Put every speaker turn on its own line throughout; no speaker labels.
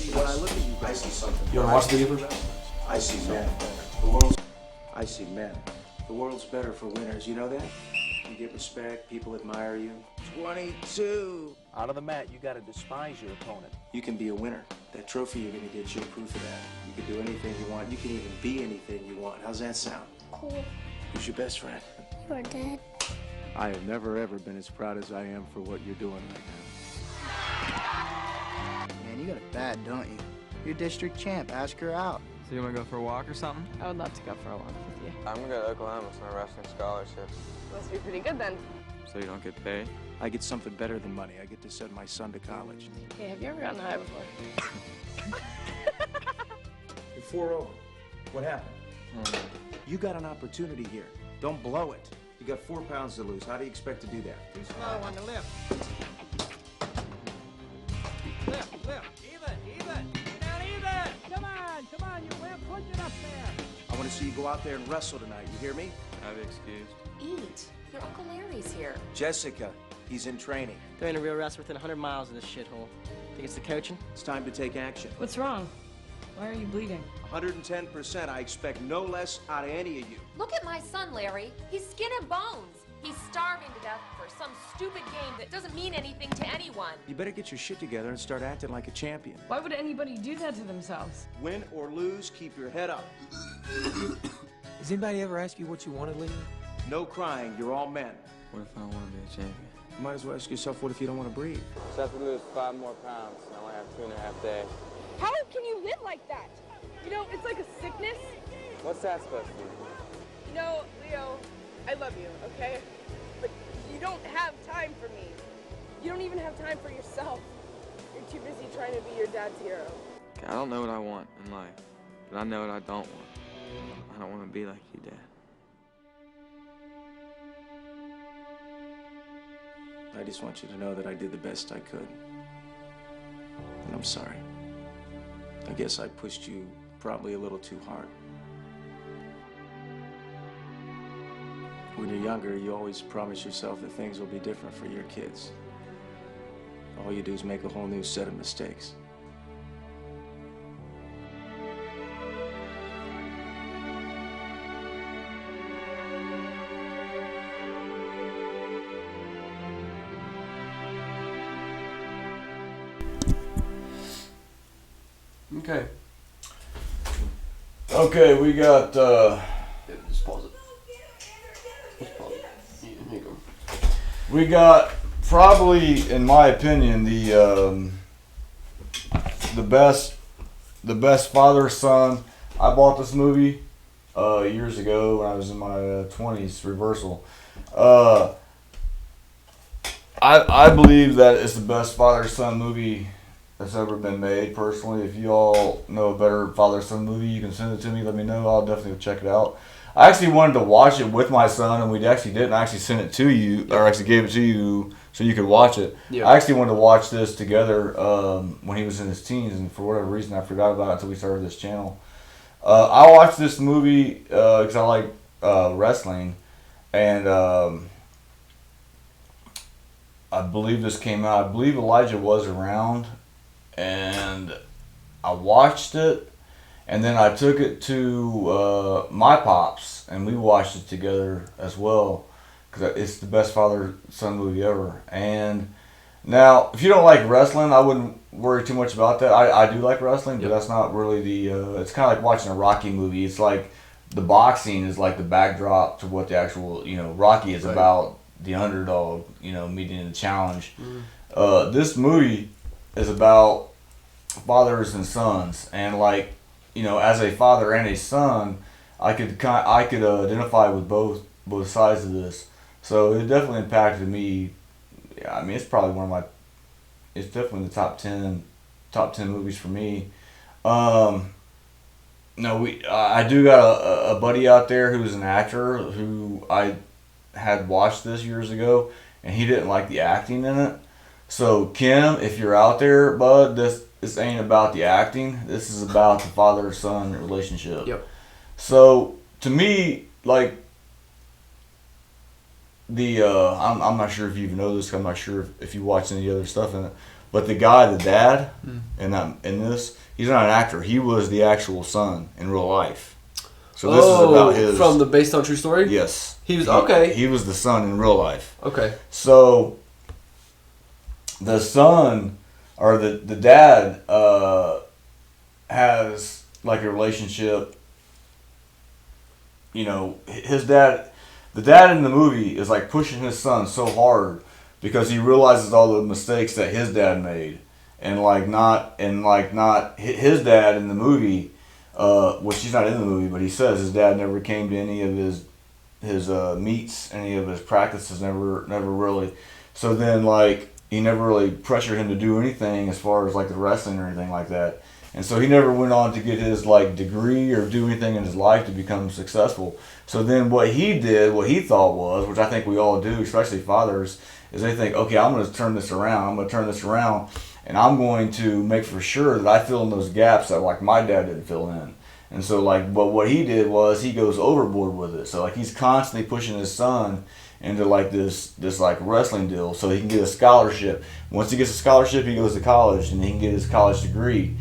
see when I look at you guys. I see something.
You wanna watch the video?
I see men. The world's. I see men. The world's better for winners. You know that? You get respect. People admire you. 22. Out of the mat, you gotta despise your opponent. You can be a winner. That trophy you're gonna get, you're proof of that. You can do anything you want. You can even be anything you want. How's that sound?
Cool.
Who's your best friend?
Your dad.
I have never ever been as proud as I am for what you're doing right now.
Man, you got it bad, don't you? You're district champ. Ask her out.
So you want to go for a walk or something?
I would love to go for a walk with you.
I'm gonna go to Oklahoma on a wrestling scholarship.
Must be pretty good then.
So you don't get paid?
I get something better than money. I get to send my son to college.
Hey, have you ever gotten high before?
You're 4-0. What happened? You got an opportunity here. Don't blow it. You got 4 pounds to lose. How do you expect to do that?
Too slow on the lift. Lift. Even. Get down even. Come on, you wimp. Push it up there.
I want to see you go out there and wrestle tonight. You hear me?
I'll be excused.
Eat. Your Uncle Larry's here.
Jessica, he's in training.
There ain't a real wrestler within 100 miles of this shithole. Think it's the coaching?
It's time to take action.
What's wrong? Why are you bleeding?
110%. I expect no less out of any of you.
Look at my son, Larry. He's skin and bones. He's starving to death for some stupid game that doesn't mean anything to anyone.
You better get your shit together and start acting like a champion.
Why would anybody do that to themselves?
Win or lose, keep your head up.
Does anybody ever ask you what you wanted, Lee?
No crying. You're all men.
What if I want to be a champion?
You might as well ask yourself, what if you don't want to breathe?
Just have to lose 5 more pounds, and I only have 2.5 days.
How can you live like that? You know, it's like a sickness.
What's that supposed to be?
You know, Leo, I love you, okay? But you don't have time for me. You don't even have time for yourself. You're too busy trying to be your dad's hero.
I don't know what I want in life, but I know what I don't want. I don't want to be like you, Dad.
I just want you to know that I did the best I could. And I'm sorry. I guess I pushed you probably a little too hard. When you're younger, you always promise yourself that things will be different for your kids. All you do is make a whole new set of mistakes.
Okay.
Okay, we got,
Just pause it. Just pause it. Yeah, here you go.
we got probably, in my opinion, the best father-son. I bought this movie, years ago when I was in my 20s, Reversal. I believe that it's the best father-son movie that's ever been made, personally. If you all know a better father-son movie, you can send it to me, let me know. I'll definitely check it out. I actually wanted to watch it with my son, and we actually didn't. I actually sent it to you, or actually gave it to you so you could watch it.
Yeah.
I actually wanted to watch this together when he was in his teens, and for whatever reason, I forgot about it until we started this channel. I watched this movie because I like wrestling, and I believe this came out. I believe Elijah was around, and I watched it, and then I took it to my pops, and we watched it together as well, because it's the best father-son movie ever. And now, if you don't like wrestling, I wouldn't worry too much about that. I do like wrestling, but that's not really the... it's kind of like watching a Rocky movie. It's like the boxing is like the backdrop to what the actual, Rocky is about, the underdog, meeting the challenge.
Mm-hmm.
This movie is about fathers and sons, and as a father and a son, I could identify with both sides of this. So it definitely impacted me. Yeah, I mean, it's probably it's definitely in the top 10 movies for me. I do got a buddy out there who's an actor who I had watched this years ago, and he didn't like the acting in it. So Kim, if you're out there, bud, this ain't about the acting. This is about the father-son relationship.
Yep.
So to me, I'm not sure if you even know this. I'm not sure if you watch any other stuff in it, But the guy, the dad, in this, he's not an actor. He was the actual son in real life. So this is about his
from the based on true story.
Yes,
he was okay.
He was the son in real life.
Okay.
So the son or the dad has like a relationship. You know, his dad, the dad in the movie is like pushing his son so hard because he realizes all the mistakes that his dad made, and his dad in the movie, which he's not in the movie, but he says his dad never came to any of his meets, any of his practices, never really. So then like he never really pressured him to do anything as far as like the wrestling or anything like that. And so he never went on to get his like degree or do anything in his life to become successful. So then what he did, what he thought was, which I think we all do, especially fathers, is they think, okay, I'm going to turn this around. And I'm going to make for sure that I fill in those gaps that like my dad didn't fill in. And so like, but what he did was he goes overboard with it. So like he's constantly pushing his son into like this like wrestling deal so he can get a scholarship. Once he gets a scholarship, he goes to college and he can get his college degree.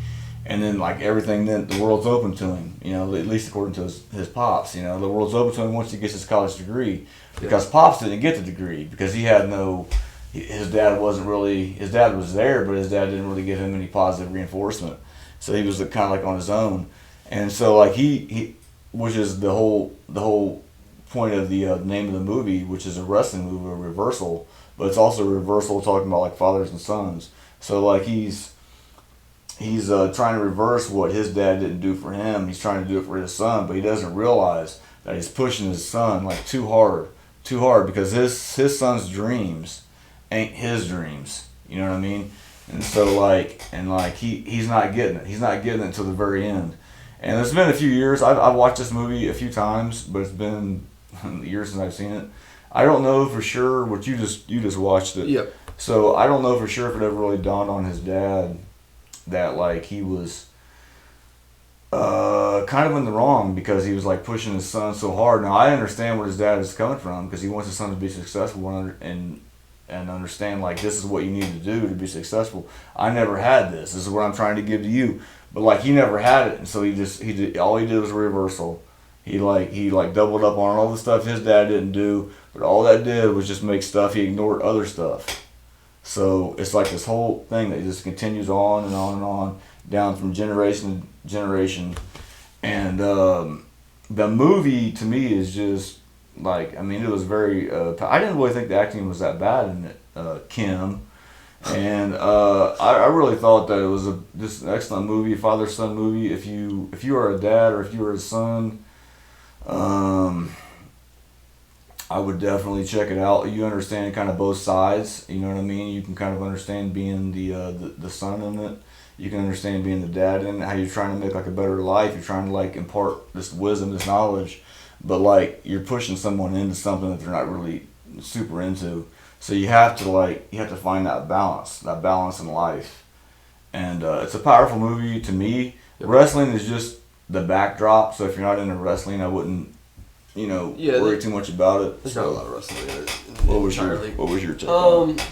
And then like everything, then the world's open to him, you know, at least according to his pops, you know, the world's open to him once he gets his college degree. Because Pops didn't get the degree because he had his dad was there, but his dad didn't really give him any positive reinforcement. So he was kind of like on his own. And so like he which is the whole point of the name of the movie, which is a wrestling movie, a reversal, but it's also a reversal talking about like fathers and sons. So like he's trying to reverse what his dad didn't do for him. He's trying to do it for his son, but he doesn't realize that he's pushing his son like too hard because his son's dreams ain't his dreams. You know what I mean? And so he's not getting it. He's not getting it until the very end. And it's been a few years. I've watched this movie a few times, but it's been years since I've seen it. I don't know for sure what you just watched it.
Yep.
So I don't know for sure if it ever really dawned on his dad that like he was kind of in the wrong because he was like pushing his son so hard. Now I understand where his dad is coming from because he wants his son to be successful and understand like this is what you need to do to be successful. I never had this. This is what I'm trying to give to you. But like he never had it, and so he did all he did was a reversal. He doubled up on all the stuff his dad didn't do, but all that did was just make stuff. He ignored other stuff. So it's like this whole thing that just continues on and on and on, down from generation to generation. And the movie, to me, is just, like, I mean, it was very, I didn't really think the acting was that bad in it, Kim. And I really thought that it was just an excellent movie, father-son movie. If you are a dad or if you are a son, I would definitely check it out. You understand kind of both sides, you know what I mean? You can kind of understand being the son in it. You can understand being the dad in it, how you're trying to make like a better life. You're trying to like impart this wisdom, this knowledge, but like you're pushing someone into something that they're not really super into. So you have to find that balance in life. And it's a powerful movie to me. Wrestling is just the backdrop, so if you're not into wrestling, I wouldn't worry too much about it.
There's not a lot of wrestling in it.
What was your take on it?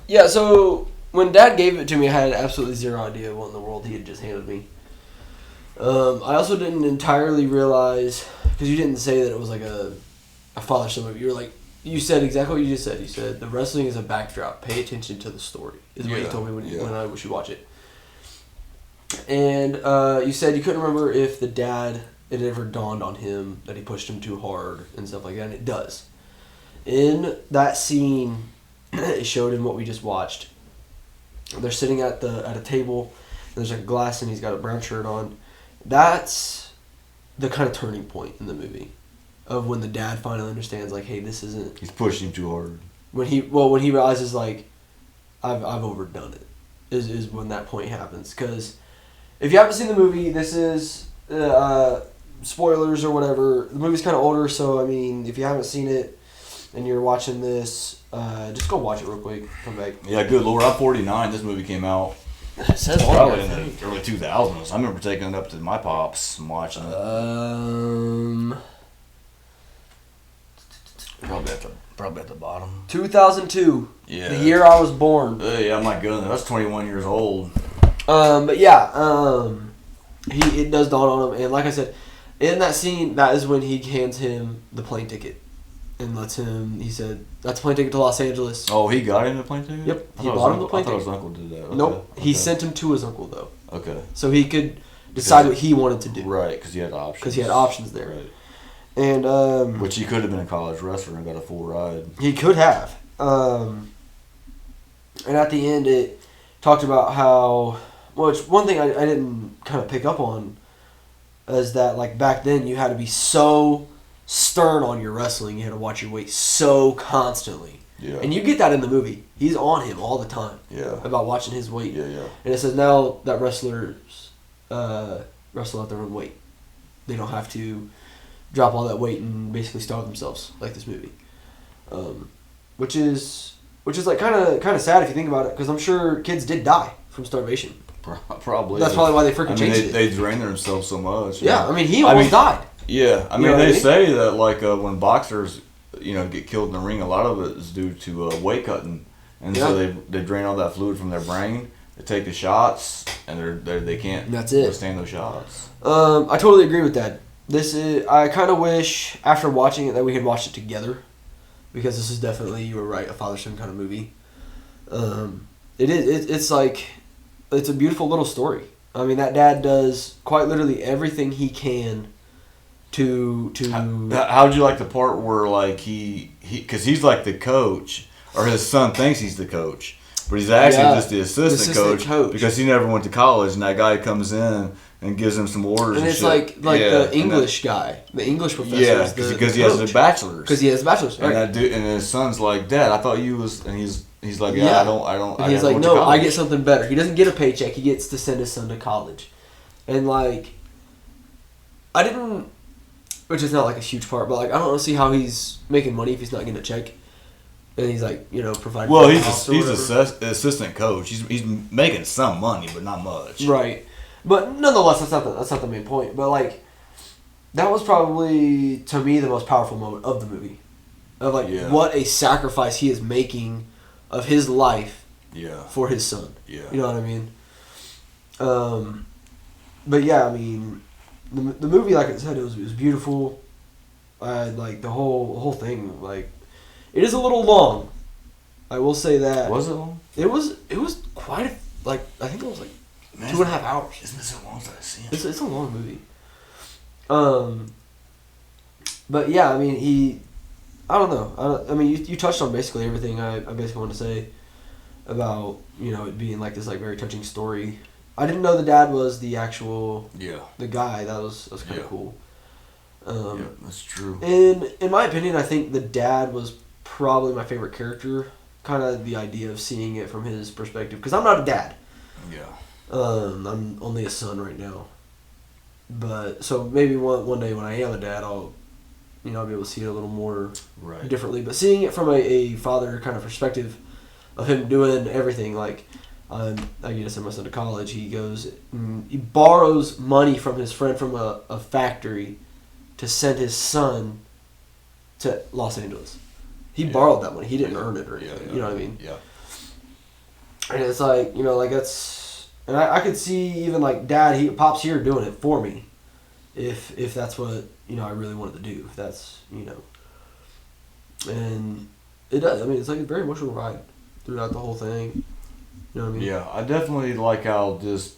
Yeah, so when Dad gave it to me, I had absolutely zero idea what in the world he had just handed me. I also didn't entirely realize, because you didn't say that it was like a father-son movie. You were like, you said exactly what you just said. You said the wrestling is a backdrop. Pay attention to the story. Is what you told me when I should watch it. And you said you couldn't remember if the dad, it ever dawned on him that he pushed him too hard and stuff like that, and it does. In that scene, it showed him what we just watched. They're sitting at a table, and there's like a glass, and he's got a brown shirt on. That's the kind of turning point in the movie, of when the dad finally understands, like, hey, this isn't. He's
pushing him too hard.
When he realizes, like, I've overdone it, is when that point happens. Because if you haven't seen the movie, this is spoilers or whatever. The movie's kind of older, so I mean, if you haven't seen it and you're watching this, just go watch it real quick. Come back.
Yeah, good Lord, I'm 49. This movie came out.
It says
probably in the early 2000s. I remember taking it up to my pops and watching it.
Probably at the
bottom.
2002.
Yeah.
The year I was born.
Yeah, my goodness, that's 21 years old.
But yeah, it does dawn on him, and like I said, in that scene, that is when he hands him the plane ticket, and lets him. He said, "That's a plane ticket to Los Angeles."
Oh, he got him the plane ticket.
Yep, he bought him the plane
ticket.
ticket.
I thought his uncle did that. Okay.
Nope, he sent him to his uncle though.
Okay.
So he could decide what he wanted to do.
Right, because he had options.
Because he had options there.
Right.
And
which he could have been a college wrestler and got a full ride.
He could have. And at the end, it talked about how. Which one thing I didn't kind of pick up on is that like back then you had to be so stern on your wrestling. You had to watch your weight so constantly.
Yeah.
And you get that in the movie. He's on him all the time.
Yeah.
About watching his weight.
Yeah, yeah.
And it says now that wrestlers wrestle at their own weight. They don't have to drop all that weight and basically starve themselves like this movie. Which is like kind of sad if you think about it, because I'm sure kids did die from starvation.
Probably.
That's probably why they freaking changed it.
They drain themselves so much.
Yeah, I mean, he almost died.
Yeah, I mean, they say that like when boxers, get killed in the ring, a lot of it is due to weight cutting, and so they drain all that fluid from their brain. They take the shots, and they can't withstand those shots.
I totally agree with that. I kind of wish after watching it that we had watched it together, because this is definitely, you were right, a father-son kind of movie. It's like, it's a beautiful little story. I mean, that dad does quite literally everything he can to.
How'd you like the part where like because he's like the coach, or his son thinks he's the coach, but he's actually just the assistant coach because he never went to college, and that guy comes in and gives him some orders.
And it's
shit.
like the English guy, the English professor.
Yeah, because he has a bachelor's.
Because he has a bachelor's, right?
And that dude, and his son's like, "Dad, I thought you was," and he's like, "Yeah, I don't."
And he's like, "No, I get something better." He doesn't get a paycheck; he gets to send his son to college, and like, I didn't, which is not like a huge part, but like, I don't see how he's making money if he's not getting a check. And he's like, providing.
Well, he's assistant coach. He's making some money, but not much.
Right. But nonetheless, that's not the main point. But like, that was probably to me the most powerful moment of the movie, of like what a sacrifice he is making of his life, for his son.
Yeah,
you know what I mean. But yeah, I mean, the movie, like I said, it was beautiful. Like the whole thing, like it is a little long. I will say that.
Was it long?
It was quite I think it was like 2.5 hours.
Isn't this so long as I've seen?
It's a long movie. But yeah, I mean, I don't know. I mean, you touched on basically everything I basically wanted to say about, it being like this like very touching story. I didn't know the dad was the actual the guy. That was kind of cool.
Yeah, that's true.
And in my opinion, I think the dad was probably my favorite character. Kind of the idea of seeing it from his perspective, because I'm not a dad.
Yeah.
I'm only a son right now. But so maybe one day when I am a dad, I'll be able to see it a little more differently. But seeing it from a father kind of perspective of him doing everything, like I get to send my son to college. He borrows money from his friend from a factory to send his son to Los Angeles. He borrowed that money. He didn't earn it or anything. You know what I mean?
Yeah.
And it's like, like that's... And I could see even like Dad, Pop's here doing it for me. If that's what, I really wanted to do. If that's, And it does. I mean, it's like a very emotional ride throughout the whole thing. You know what I mean?
Yeah, I definitely like how just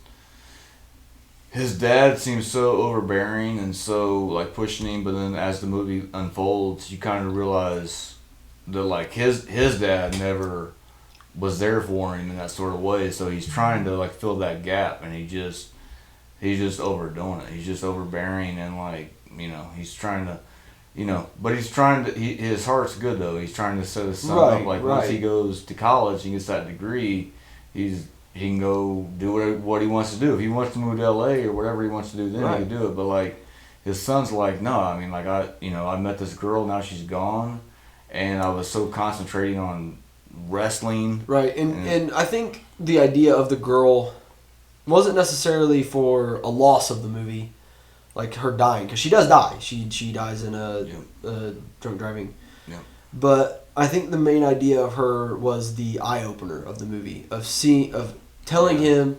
his dad seems so overbearing and so like pushing him, but then as the movie unfolds, you kind of realize that like his dad never was there for him in that sort of way, so he's trying to like fill that gap, and he's just overdoing it. He's just overbearing, and like he's trying to, but he's trying to. His heart's good though. He's trying to set his son up. Like once he goes to college and gets that degree, he can go do what he wants to do. If he wants to move to LA or whatever he wants to do, then he can do it. But like his son's like, no, I mean like I met this girl, now she's gone, and I was so concentrating on wrestling. Right,
and I think the idea of the girl wasn't necessarily for a loss of the movie, like her dying, because she does die. She dies in a drunk driving.
Yeah.
But I think the main idea of her was the eye opener of the movie of telling him,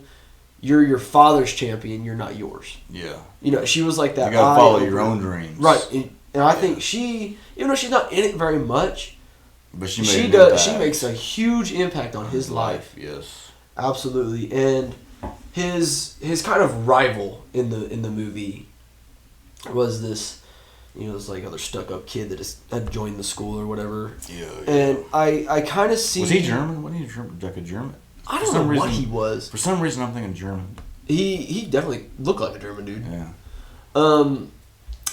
"You're your father's champion. You're not yours."
Yeah.
You know, she was like that.
You gotta follow your own dreams.
Right, and I think she, even though she's not in it very much,
but she
makes a huge impact on his life.
Yes.
Absolutely, and his kind of rival in the movie was this, this like other stuck up kid that just had joined the school or whatever.
Yeah.
And I kind of see.
Was he German? Wasn't he German? Like a German?
I don't know what he was.
For some reason, I'm thinking German.
He definitely looked like a German dude.
Yeah.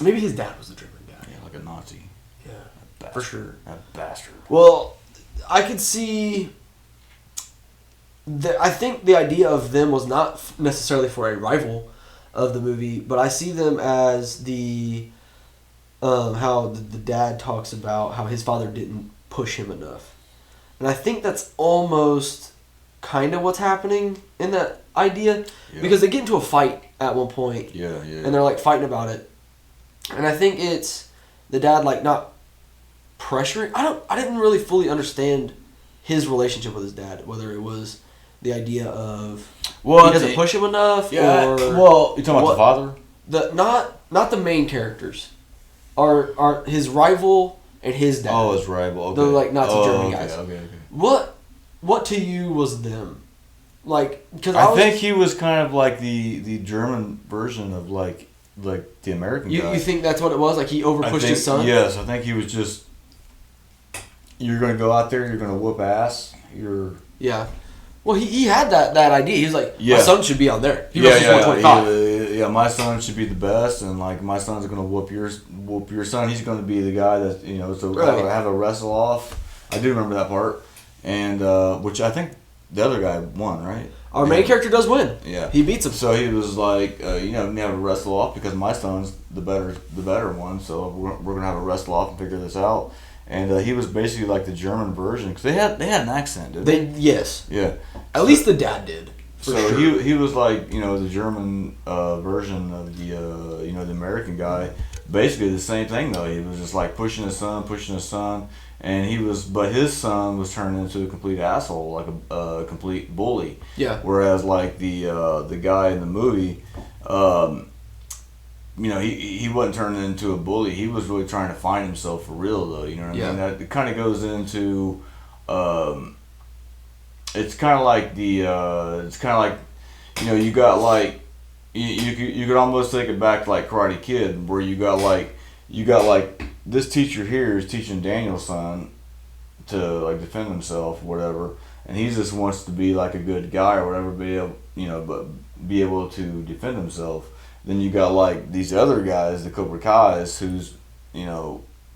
Maybe his dad was a German guy.
Yeah, like a Nazi.
Yeah, for sure.
That bastard.
Well, I could see. I think the idea of them was not necessarily for a rival of the movie, but I see them as the how the dad talks about how his father didn't push him enough, and I think that's almost kind of what's happening in that idea, because they get into a fight at one point, and they're like fighting about it, and I think it's the dad like not pressuring. I didn't really fully understand his relationship with his dad, whether it was the idea of he doesn't push him enough, or
you talking about the father?
Not the main characters, are his rival and his dad.
Oh, his rival. Okay.
They're like Nazi German guys.
Okay.
What to you was them? Like, because
I think he was kind of like the German version of like the American guy.
You think that's what it was? Like he overpushed his son?
Yes, I think he was just. You're gonna go out there. You're gonna whoop ass.
Yeah. Well, he had that idea. He was like, my son should be on there. He wrestles 125.
Yeah, my son should be the best, and like my son's gonna whoop your son. He's gonna be the guy that have a wrestle off. I do remember that part, and which I think the other guy won, right?
Our main character does win.
Yeah,
he beats him.
So he was like, we have a wrestle off because my son's the better one. So we're gonna have a wrestle off and figure this out. And he was basically like the German version because they had an accent, didn't they?
Yes.
Yeah.
At least the dad did.
So sure. he was like the German version of the the American guy. Basically the same thing though. He was just like pushing his son, and but his son was turned into a complete asshole, like a complete bully.
Yeah.
Whereas like the guy in the movie. He wasn't turning into a bully. He was really trying to find himself for real, though. You know what I mean? That it kind of goes into. It's kind of like you got like, you could almost take it back to like Karate Kid, where you got like this teacher here is teaching Daniel's son to like defend himself, or whatever, and he just wants to be like a good guy or whatever, be able to defend himself. Then you got like these other guys, the Cobra Kai's, who's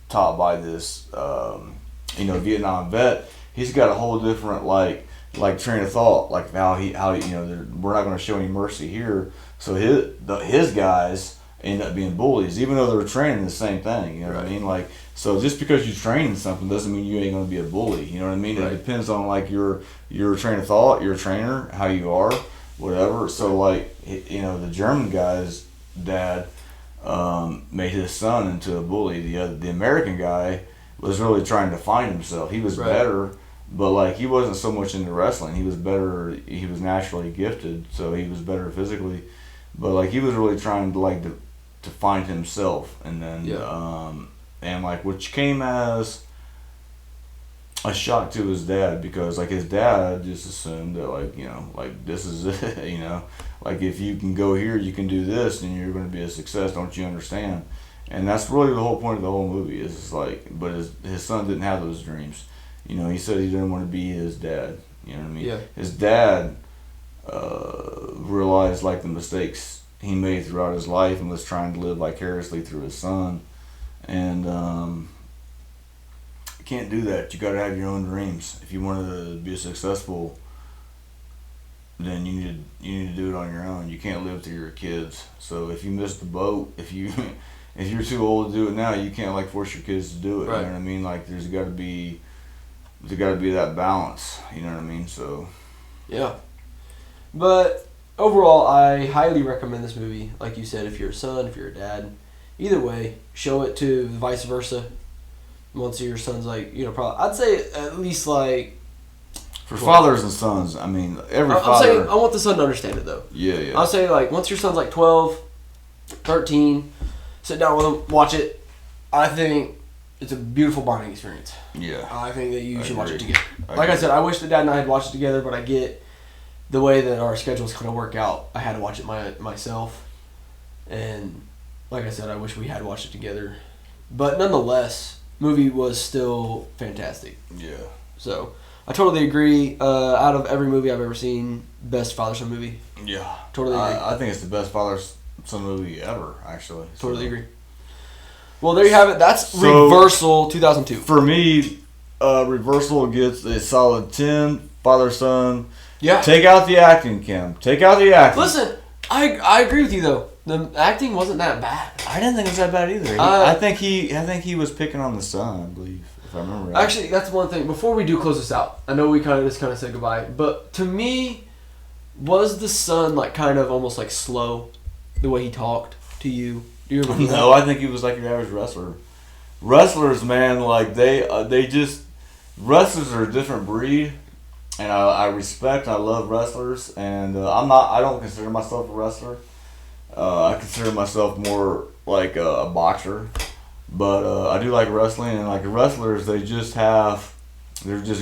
taught by this Vietnam vet. He's got a whole different like train of thought, like how we're not going to show any mercy here. So his guys end up being bullies, even though they're training the same thing. You know what I mean? Like, so just because you train in something doesn't mean you ain't going to be a bully. You know what I mean? Right. It depends on like your train of thought, your trainer, how you are. Whatever. So like the German guy's dad made his son into a bully. The American guy was really trying to find himself. He was better, but like he wasn't so much into wrestling. He was better. He was naturally gifted, so he was better physically. But like he was really trying to find himself, and then and like which came as a shock to his dad, because like his dad just assumed that like this is it, like if you can go here, you can do this, and you're going to be a success. Don't you understand? And that's really the whole point of the whole movie. Is like, but his son didn't have those dreams. He said he didn't want to be his dad. You know what I mean? Yeah. His dad realized like the mistakes he made throughout his life and was trying to live vicariously through his son, and can't do that. You got to have your own dreams. If you want to be successful, then you need to do it on your own. You can't live through your kids. So if you miss the boat, if you're too old to do it now, you can't like force your kids to do it. Right. You know what I mean? Like there's got to be that balance. You know what I mean? So
yeah. But overall, I highly recommend this movie. Like you said, if you're a son, if you're a dad, either way, show it to vice versa. once your son's like, probably I'd say at least like
For fathers and sons, I mean, every
I'm
father.
saying I want the son to understand it though.
Yeah.
I'll say like once your son's like 12, 13, sit down with him, watch it. I think it's a beautiful bonding experience.
Yeah.
I think that you should watch it
agree.
together. Like I said, I wish that Dad and I had watched it together, but I get the way that our schedules kind of work out. I had to watch it myself, and like I said, I wish we had watched it together. But nonetheless, movie was still fantastic.
Yeah.
So I totally agree. Out of every movie I've ever seen, best father-son movie.
Yeah.
Totally agree.
I think it's the best father-son movie ever, actually.
Totally agree. Well, there you have it. That's Reversal 2002.
For me, Reversal gets a solid 10. Father-son.
Yeah.
Take out the acting, Kim. Take out the acting.
Listen, I agree with you though. The acting wasn't that bad.
I didn't think it was that bad either. I think he was picking on the son, I believe, if I remember right.
Actually, that's one thing. Before we do close this out, I know we kind of said goodbye, but to me, was the son like kind of almost like slow, the way he talked to you? Do you remember?
No, I think he was like your average wrestler. Wrestlers, man, like they just wrestlers are a different breed, and I respect, I love wrestlers, and I don't consider myself a wrestler. I consider myself more like a boxer, but I do like wrestling, and like wrestlers, they're just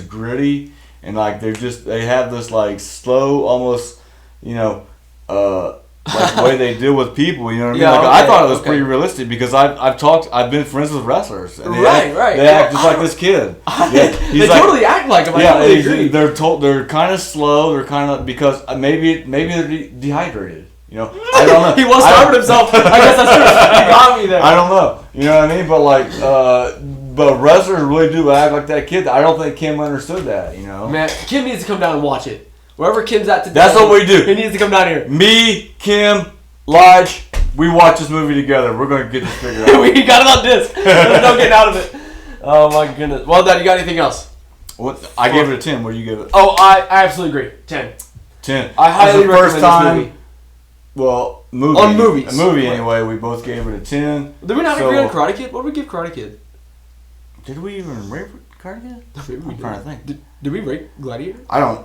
gritty, and like they have this like slow, almost, like the way they deal with people, you know what I mean?
Yeah,
like
okay,
I thought it was pretty realistic because I've been friends with wrestlers, and they act just like this kid. Yeah,
they totally act like him. I totally agree.
They're kind of slow. They're kind of because maybe they're dehydrated. I don't know.
He was starving himself. I guess that's true. You got me there.
I don't know. You know what I mean? But like, but wrestlers really do act like that kid. I don't think Kim understood that.
Man, Kim needs to come down and watch it. Wherever Kim's at today.
That's what we do.
He needs to come down here.
Me, Kim, Lodge, we watch this movie together. We're gonna get this figured out.
We got it on disc. There's no getting out of it. Oh my goodness. Well, Dad, you got anything else?
What? I gave it a 10. What do you give it?
Oh, I absolutely agree. 10.
10.
I highly recommend this movie.
Well, movie.
On movies.
A movie, anyway. We both gave it a 10.
Did we not agree on Karate Kid? What did we give Karate Kid?
Did we even rate Karate Kid? I'm trying to think.
Did we rate Gladiator?
I don't.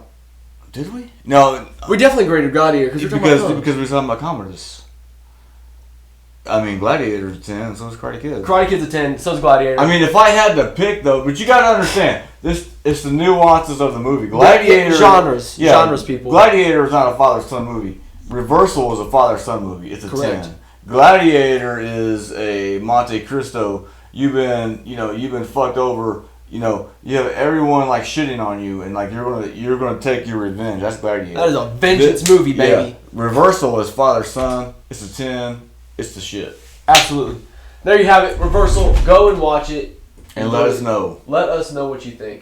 Did we? No.
We definitely graded Gladiator because
we were talking about comedies. I mean, Gladiator's a 10, so is Karate Kid.
Karate Kid's a 10, so is Gladiator.
I mean, if I had to pick, though, but you got to understand, it's the nuances of the movie. Gladiator...
Genres, people.
Gladiator is not a father-son movie. Reversal is a father-son movie. It's a
Correct.
10. Gladiator is a Monte Cristo. You've been fucked over. You have everyone like shitting on you, and like you're gonna take your revenge. That's Gladiator.
That is a vengeance movie, baby.
Yeah. Reversal is father-son. It's a 10. It's the shit.
Absolutely. There you have it. Reversal. Go and watch it.
And let us know.
Let us know what you think.